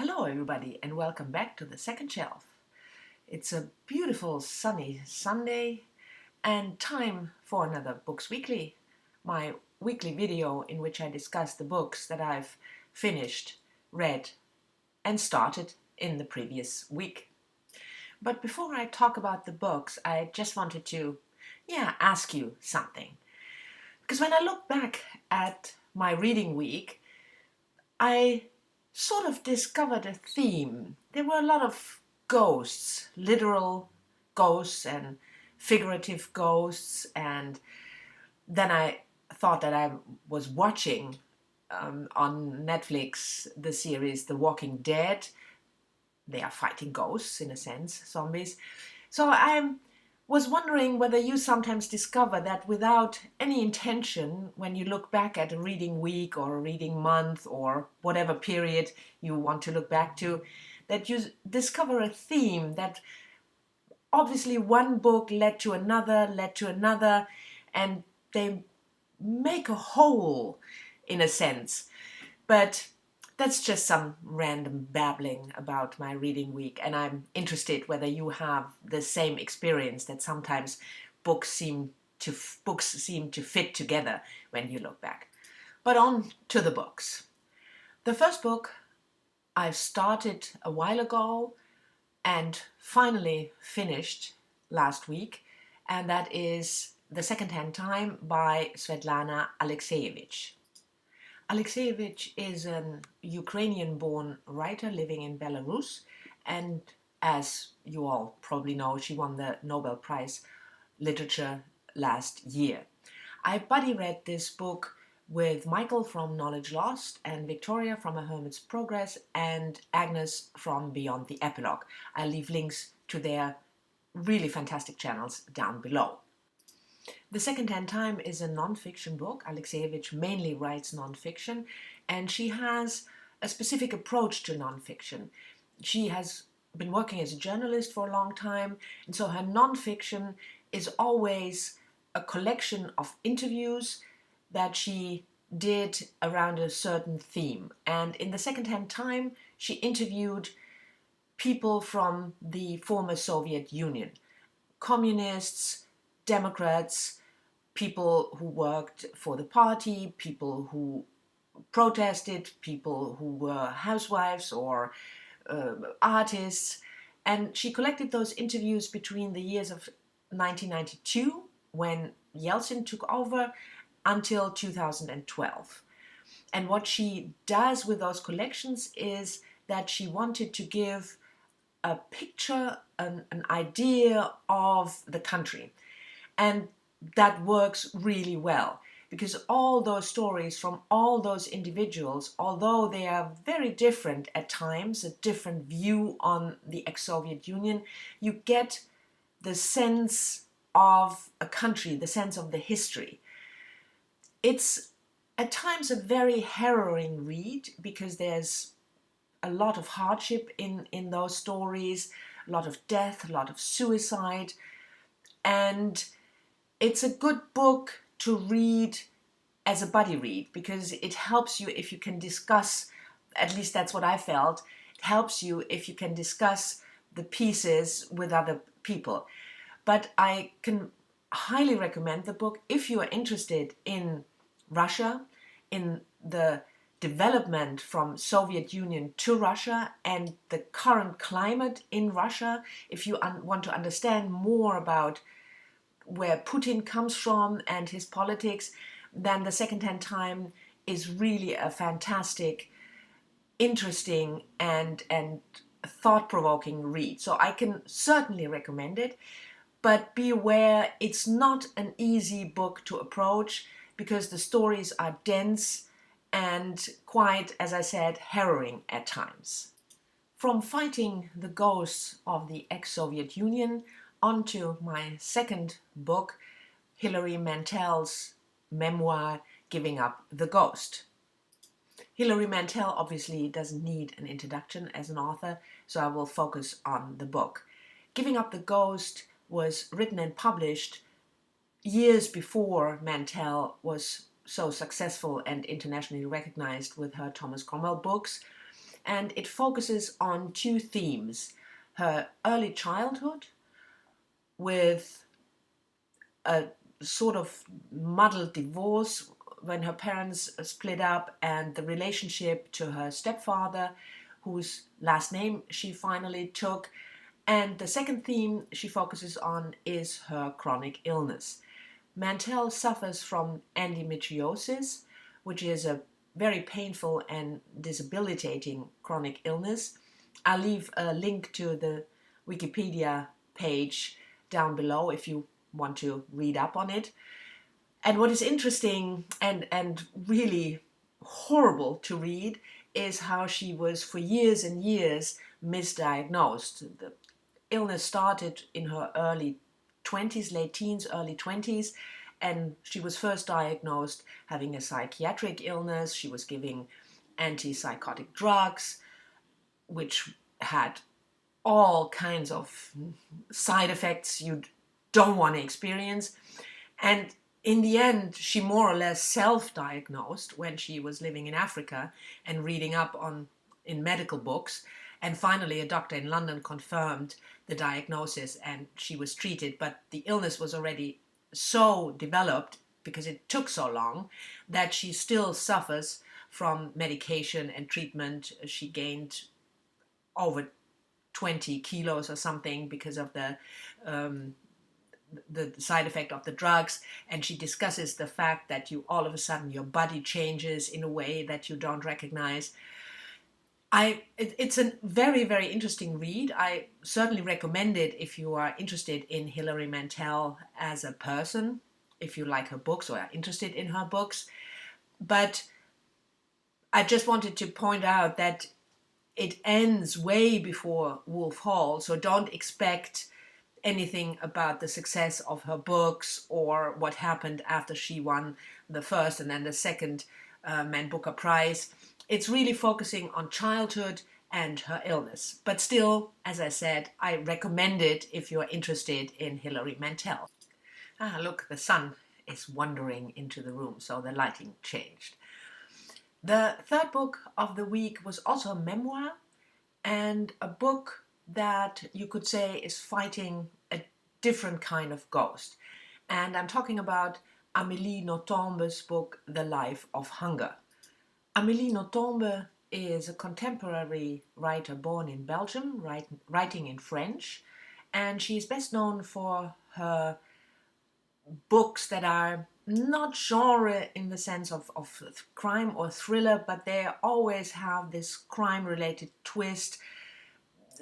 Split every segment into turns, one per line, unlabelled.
Hello everybody and welcome back to the second shelf. It's a beautiful sunny Sunday and time for another Books Weekly, my weekly video in which I discuss the books that I've finished, read and started in the previous week. But before I talk about the books, I just wanted to ask you something. Because when I look back at my reading week, I sort of discovered a theme. There were a lot of ghosts, literal ghosts and figurative ghosts, and then I thought that I was watching on Netflix the series The Walking Dead. They are fighting ghosts, in a sense, zombies. So I was wondering whether you sometimes discover that without any intention, when you look back at a reading week or a reading month or whatever period you want to look back to, that you discover a theme that obviously one book led to another, and they make a whole, in a sense. But that's just some random babbling about my reading week, and I'm interested whether you have the same experience, that sometimes books seem to fit together when you look back. But on to the books. The first book I've started a while ago and finally finished last week, and that is The Secondhand Time by Svetlana Alexievich. Alexievich is an Ukrainian-born writer living in Belarus, and as you all probably know, she won the Nobel Prize Literature last year. I buddy read this book with Michael from Knowledge Lost and Victoria from A Hermit's Progress and Agnes from Beyond the Epilogue. I'll leave links to their really fantastic channels down below. The Secondhand Time is a non-fiction book. Alexievich mainly writes non-fiction, and she has a specific approach to non-fiction. She has been working as a journalist for a long time, and so her non-fiction is always a collection of interviews that she did around a certain theme. And in The Secondhand Time, she interviewed people from the former Soviet Union, communists, Democrats, people who worked for the party, people who protested, people who were housewives or artists. And she collected those interviews between the years of 1992, when Yeltsin took over, until 2012. And what she does with those collections is that she wanted to give a picture, an idea of the country. And that works really well, because all those stories from all those individuals, although they are very different at times, a different view on the ex-Soviet Union, you get the sense of a country, the sense of the history. It's at times a very harrowing read, because there's a lot of hardship in those stories, a lot of death, a lot of suicide, and it's a good book to read as a buddy read, because it helps you if you can discuss, at least that's what I felt, it helps you if you can discuss the pieces with other people. But I can highly recommend the book if you are interested in Russia, in the development from Soviet Union to Russia and the current climate in Russia. If you want to understand more about where Putin comes from and his politics, then The Secondhand Time is really a fantastic, interesting and thought-provoking read. So I can certainly recommend it, but be aware it's not an easy book to approach, because the stories are dense and quite, as I said, harrowing at times. From fighting the ghosts of the ex-Soviet Union onto my second book, Hilary Mantel's memoir, Giving Up the Ghost. Hilary Mantel obviously doesn't need an introduction as an author, so I will focus on the book. Giving Up the Ghost was written and published years before Mantel was so successful and internationally recognized with her Thomas Cromwell books. and it focuses on two themes: her early childhood with a sort of muddled divorce when her parents split up, and the relationship to her stepfather, whose last name she finally took. And the second theme she focuses on is her chronic illness. Mantel suffers from endometriosis, which is a very painful and debilitating chronic illness. I'll leave a link to the Wikipedia page down below if you want to read up on it. And what is interesting and really horrible to read is how she was for years and years misdiagnosed. The illness started in her early 20s, late teens, early 20s, and she was first diagnosed having a psychiatric illness. She was giving antipsychotic drugs, which had all kinds of side effects you don't want to experience. And in the end, she more or less self-diagnosed when she was living in Africa and reading up on in medical books. And finally, a doctor in London confirmed the diagnosis and she was treated. But the illness was already so developed, because it took so long, that she still suffers from medication and treatment. She gained over 20 kilos or something because of the side effect of the drugs, and she discusses the fact that you all of a sudden your body changes in a way that you don't recognize. It's a very, very interesting read. I certainly recommend it if you are interested in Hilary Mantel as a person, if you like her books or are interested in her books. But I just wanted to point out that it ends way before Wolf Hall, so don't expect anything about the success of her books or what happened after she won the first and then the second Man Booker Prize. It's really focusing on childhood and her illness. But still, as I said, I recommend it if you're interested in Hilary Mantel. Ah, look, the sun is wandering into the room, so the lighting changed. The third book of the week was also a memoir, and a book that you could say is fighting a different kind of ghost. And I'm talking about Amélie Nothomb's book, The Life of Hunger. Amélie Nothomb is a contemporary writer born in Belgium, writing in French, and she is best known for her books that are not genre in the sense of crime or thriller, but they always have this crime-related twist,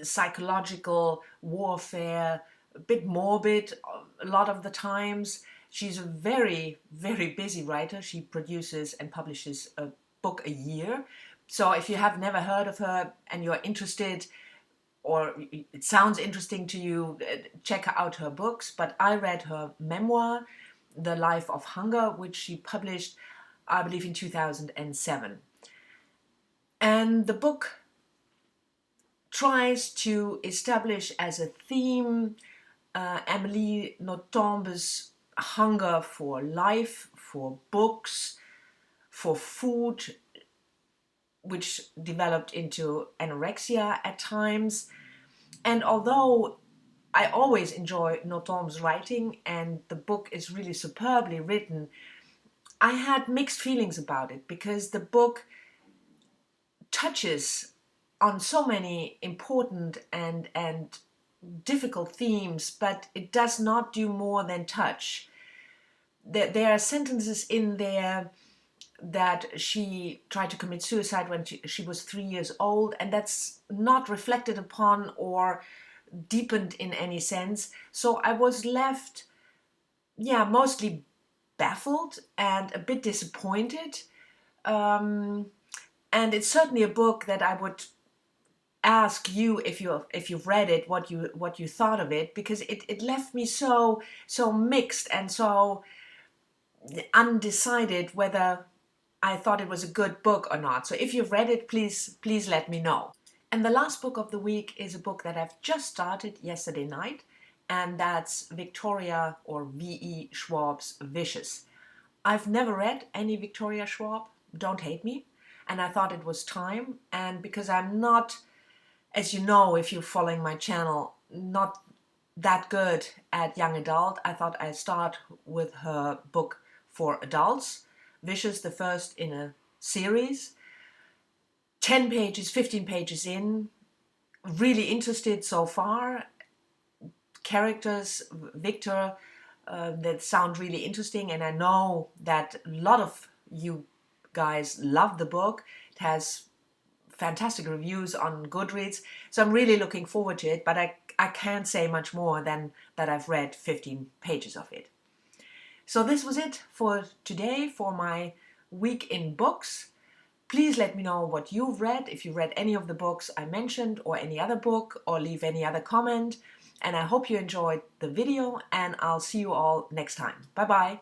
psychological warfare, a bit morbid a lot of the times. She's a very, very busy writer. She produces and publishes a book a year. So if you have never heard of her and you're interested, or it sounds interesting to you, check out her books. But I read her memoir, The Life of Hunger, which she published, I believe, in 2007. And the book tries to establish as a theme Amélie Nothomb's hunger for life, for books, for food, which developed into anorexia at times. And although I always enjoy Nothomb's writing and the book is really superbly written, I had mixed feelings about it, because the book touches on so many important and difficult themes, but it does not do more than touch. There are sentences in there that she tried to commit suicide when she was 3 years old, and that's not reflected upon or deepened in any sense. So I was left, mostly baffled and a bit disappointed. And it's certainly a book that I would ask you, if you've read it, what you thought of it, because it left me so mixed and so undecided whether I thought it was a good book or not. So if you've read it, please let me know. And the last book of the week is a book that I've just started yesterday night, and that's Victoria, or V.E. Schwab's Vicious. I've never read any Victoria Schwab, don't hate me, and I thought it was time. And because I'm not, as you know, if you're following my channel, not that good at young adult, I thought I'd start with her book for adults, Vicious, the first in a series. 10 pages, 15 pages in, really interested so far. Characters, Victor, that sound really interesting, and I know that a lot of you guys love the book. It has fantastic reviews on Goodreads, so I'm really looking forward to it, but I can't say much more than that I've read 15 pages of it. So this was it for today, for my week in books. Please let me know what you've read, if you read any of the books I mentioned or any other book, or leave any other comment. And I hope you enjoyed the video, and I'll see you all next time. Bye bye.